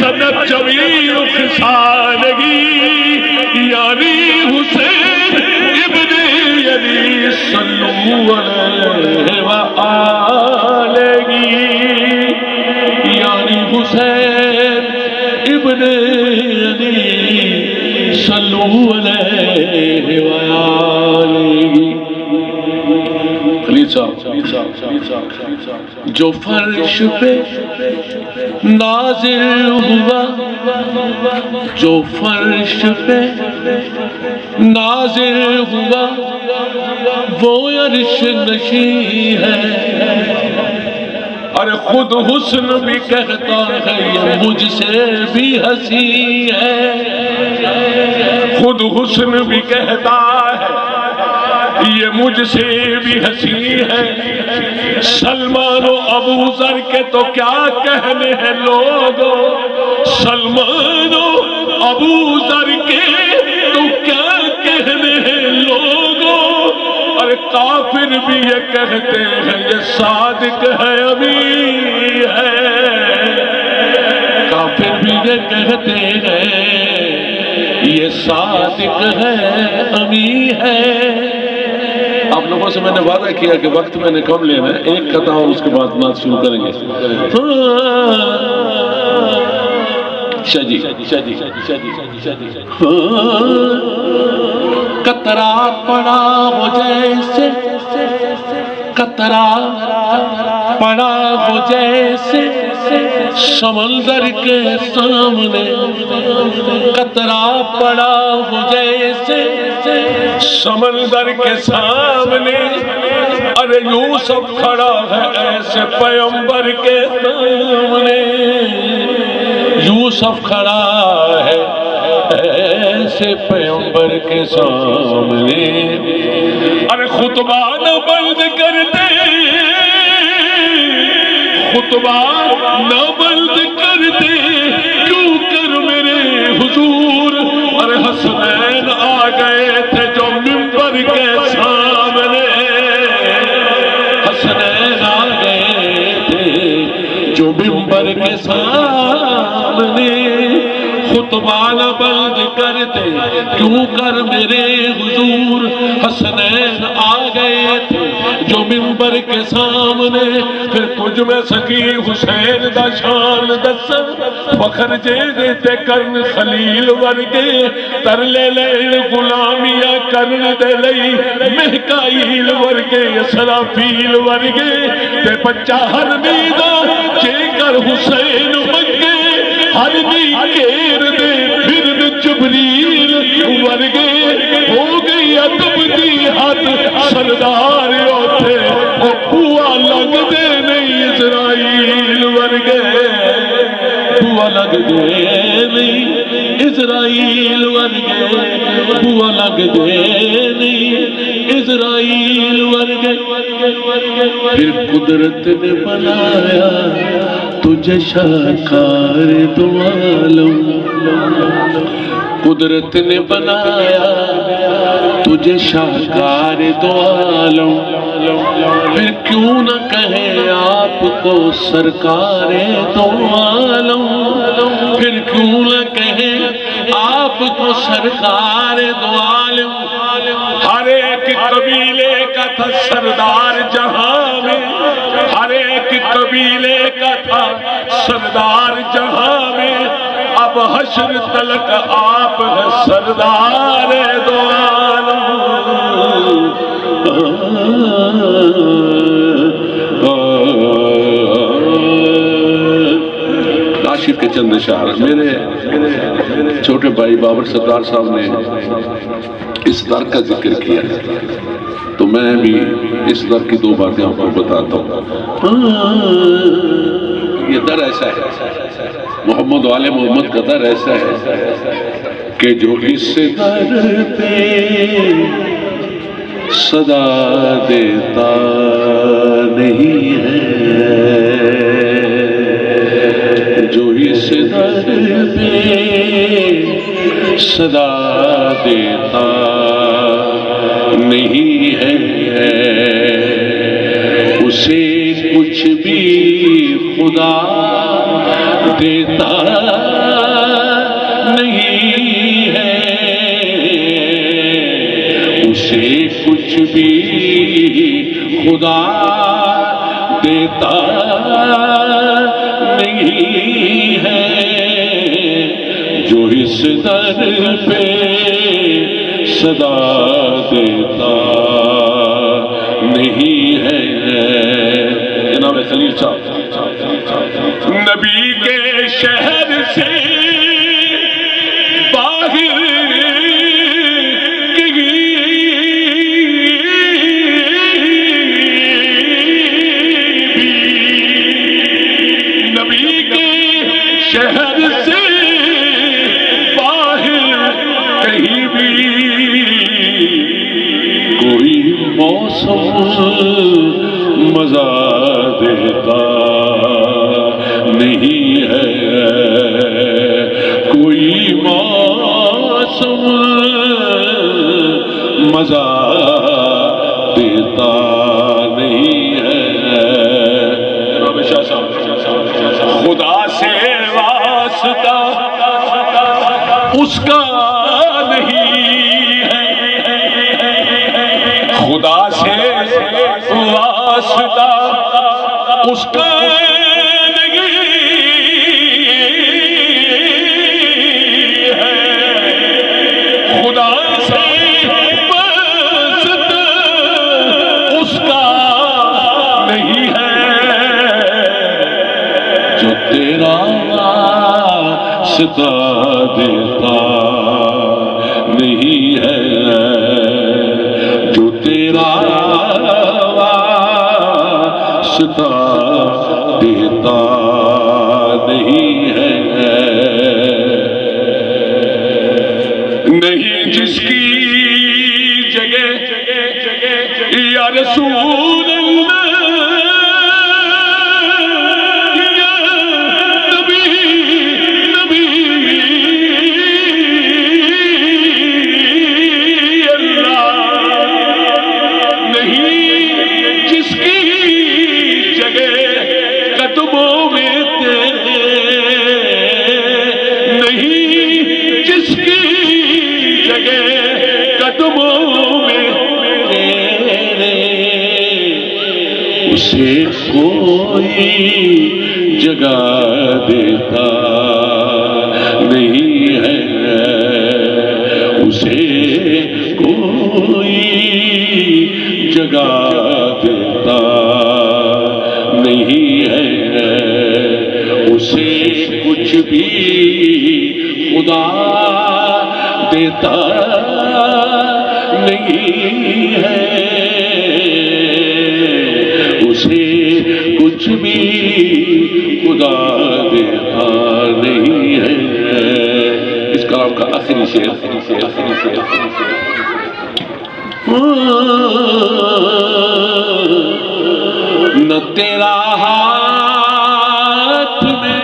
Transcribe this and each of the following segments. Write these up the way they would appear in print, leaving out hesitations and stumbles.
حسنت جمیع خصالگی یعنی حسین ابن علی صلو علیہ وآلہ یعنی حسین ابن علی صلو علیہ وآلہ خلیل صاحب جو فرش پہ نازل ہوا جو فرش پہ نازل ہوا وہ عرش نشیں ہے اور خود حسن بھی کہتا ہے یہ مجھ سے بھی حسین ہے خود حسن بھی کہتا ہے یہ مجھ سے بھی حسین ہے سلمان و ابو ذر کے تو کیا کہنے ہیں لوگوں سلمان و ابو ذر کے تو کیا کہنے ہیں لوگوں اور کافر بھی یہ کہتے ہیں یہ صادق ہے امین ہے کافر بھی یہ کہتے ہیں یہ صادق ہے امین ہے آپ لوگوں سے میں نے وعدہ کیا کہ وقت میں نے کم لینا ہے ایک قطعہ اور اس کے بعد نعت شروع کریں گے قطرہ پڑا ہو جیسے قطرہ پڑا ہو جیسے سمندر کے سامنے قطرہ پڑا ہو جیسے سمندر کے سامنے ارے یوسف کھڑا ہے ایسے پیغمبر کے سامنے یوسف کھڑا ہے ایسے پیغمبر کے سامنے ارے خطبہ نہ بند کر دے خطبہ نہ بند کر دے کیوں کر میرے حضور ارے حسنین آ گئے تھے جو منبر کے سامنے حسنین آ گئے تھے جو منبر کے سامنے خطبہ نہ بند کرتے کیوں کر میرے حضور حسنین آ گئے تھے جو منبر کے سامنے پھر تجھ میں سکی حسین دا شان دس فخر جے دیتے کرن خلیل ورگے تر لے لین غلامیاں کرن دے لئی مہکائیل ورگے اسرافیل ورگے تے بچہ ہر نیدہ جے کر حسین منگے ہر نی کیر دے پھر جبریل ورگے ہو گئی ادب دی حد سردار ہوتے وہ بوا لگ دے نہیں اسرائیل ورگے بوا لگ دے نہیں اسرائیل ورگے بوا لگ دے نہیں اسرائیل ورگے پھر قدرت نے بنایا تجھے شاہکار دو عالم قدرت نے بنایا تجھے شاہکار دو عالم پھر کیوں نہ کہے آپ کو سرکار دو عالم پھر کیوں نہ کہے آپ کو سرکار دو عالم ہر ایک قبیلے کا تھا سردار جہاں میں ہر ایک قبیلے کا تھا سردار جہاں میں اب حشر تلک آپ ہے سردار دو عالم کاشف کے چند اشعار میرے چھوٹے بھائی بابر ستار صاحب نے اس در کا ذکر کیا تو میں بھی اس در کی دو باتیں آپ کو بتاتا ہوں یہ در ایسا ہے محمد والے محمد کا در ایسا ہے کہ جو اس در پہ صدا دیتا نہیں ہے جو اس در پہ صدا دیتا نہیں ہے اسے کچھ بھی خدا دیتا نہیں ہے، اسے کچھ بھی خدا دیتا نہیں ہے، جو اس در پہ صدا دیتا نہیں ہے۔ جناب خلیل صاحب، نبی کے شہر سے باہر نبی کے شہر سے باہر کہیں بھی کوئی موسم مزہ دیتا نہیں ہے، کوئی موسم مزہ دیتا نہیں ہے۔ خدا سے واسطہ اس کا نہیں ہے، خدا سے واسطہ اس کا نہیں ہے، خدا سے واسطہ اس کا نہیں ہے، جو تیرا واسطہ دیتا نہیں ہے، جو تیرا واسطہ دیتا نہیں ہے، نہیں جس کی جگہ یا رسول اللہ یا نبی اللہ، نہیں جس کی جگہ قدموں میں تیرے، نہیں جس کی جگہ قدموں میں تیرے، اسے کوئی جگہ دیتا نہیں ہے، اسے کوئی جگہ دیتا نہیں ہے، اسے کچھ بھی خدا دیتا نہیں ہے، اسے کچھ بھی خدا دیتا نہیں ہے۔ اس کلام کا آخری شعر، نہ تیرا ہاتھ میں،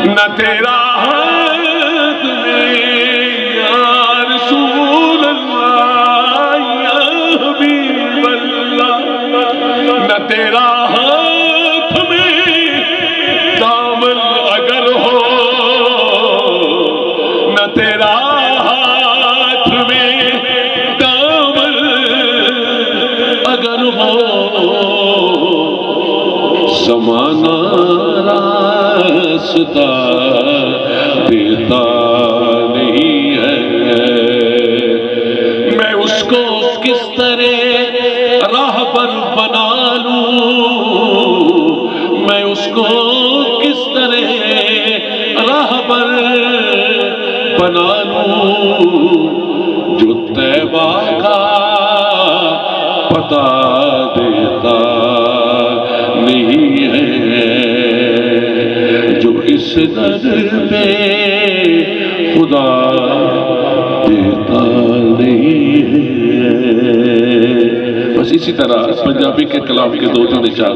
نہ تیرا ہاتھ میں یا رسول اللہ یا حبیب اللہ، نہ تیرا ہاتھ میں دامن اگر ہو، نہ تیرا ہاتھ میں دامن اگر ہو، زمانہ راستہ دیتا نہیں ہے، میں اس کو کس طرح راہ پر بنا لوں، میں اس کو کس طرح راہ پر بنا لوں، جو طیبہ کا پتہ دیتا نہیں ہے، جو اس در پہ خدا دیتا نہیں ہے۔ بس اسی طرح پنجابی کے کلام کے دو تین اشعار،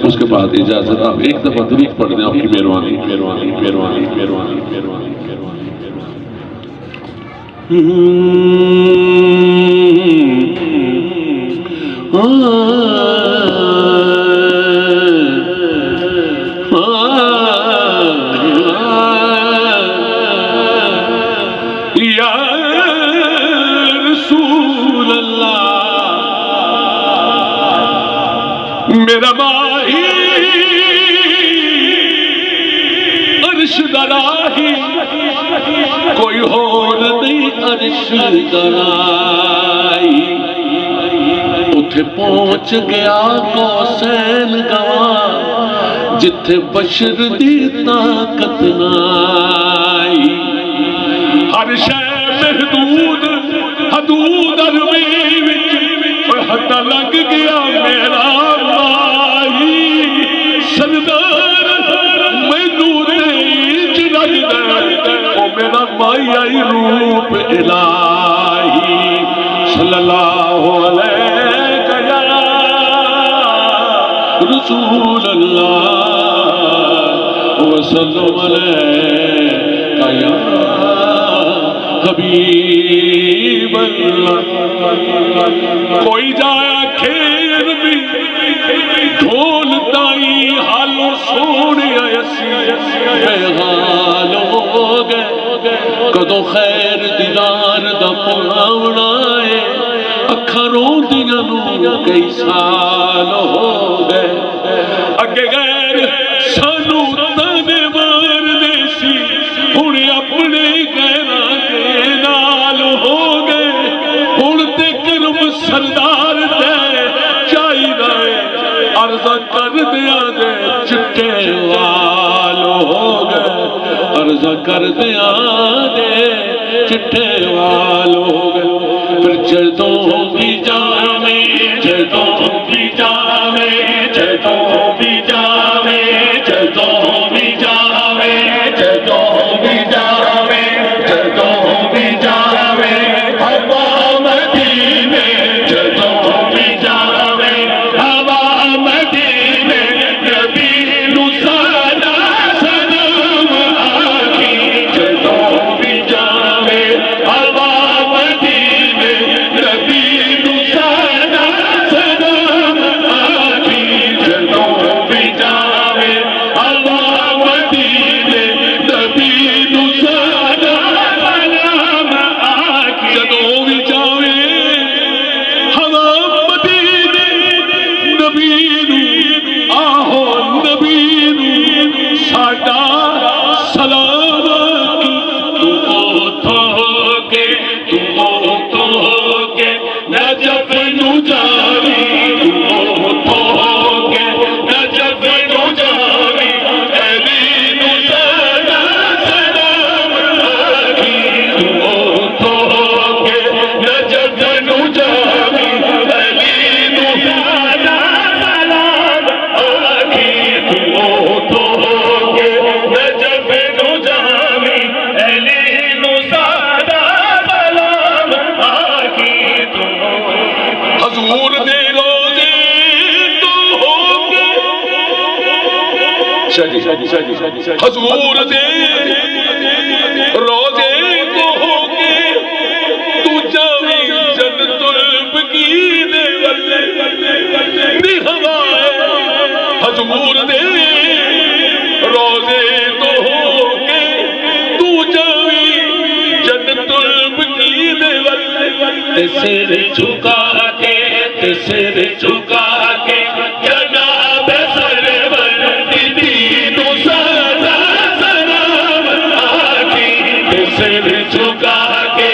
اس کے بعد اجازت، آپ ایک دفعہ درود پڑھ دیں، آپ کی مہربانی مہربانی مہربانی مہربانی مہربانی مہربانی۔ میرا ماہی عرش دراہی کوئی اور نہیں عرش درائی اتھے پہنچ گیا قوسین گواہ جتھے بشر دی طاقت نائی ہر شے محدود حدود عربی وچ حد لگ گیا میرا ماہی سردار مینوں تے چڑھ دے او میرا مائی آئی روپ الہی صلی اللہ علیہ یا رسول اللہ وسلم علیہ یا حبیب اللہ کوئی جایا کھیر بھی ڈھولتائی حالو سوڑی ایسی بے حال ہو گئے کدو خیر دیدار دا پراؤنا ہے اکھروں دیا نو کئی سال ہو گئے اگے غیر سانو تانے مار دیسی ہنے اپنے غیرہ کے نال ہو گئے ہن تے کرم سردار دے چاہی رہے عرضہ کر دیا دے چٹے وال ہو گئے عرضہ کر دیا دے چٹے وال ہو گئے پھر جدوں بھی جاوے جدوں بھی جاوے جدوں بھی جاوے جدوں بھی جاوے جدوں بھی جاوے جدوں بھی جاوے ہوا مدینے جدوں بھی جاوے ہوا مدینے نبی نو سادا سلام آکھی جدوں بھی جاوے ہوا مدینے نبی نو سادا سلام آکھی جدوں بھی جاوے ہوا مدینے نبی نو سادا سلام آکھی جدوں بھی جاوے ہوا مدینے نبی نو آہو نبی نو ساڈا سلام آکھی تو ہو کے نجف نو جاوی تو ہو کے نجف نو جاوی علی نو ساڈا سلام آکھی تو ہو کے نجف نو جاوی علی نو ساڈا سلام آکھی تو ہو کے نجف نو جاوی علی نو ساڈا سلام آکھی حضور دے روزے تو ہو کے حضور دے روزے تو ہو کے تو جاوی جنت البقیع دے والے دی ہوائے حضور دے روزے تو ہو کے تو جاوی جنت البقیع دے والے سر جھکا کے سر جھکا کے جناب سرور دین و سادا سلام آکھی سر جھکا کے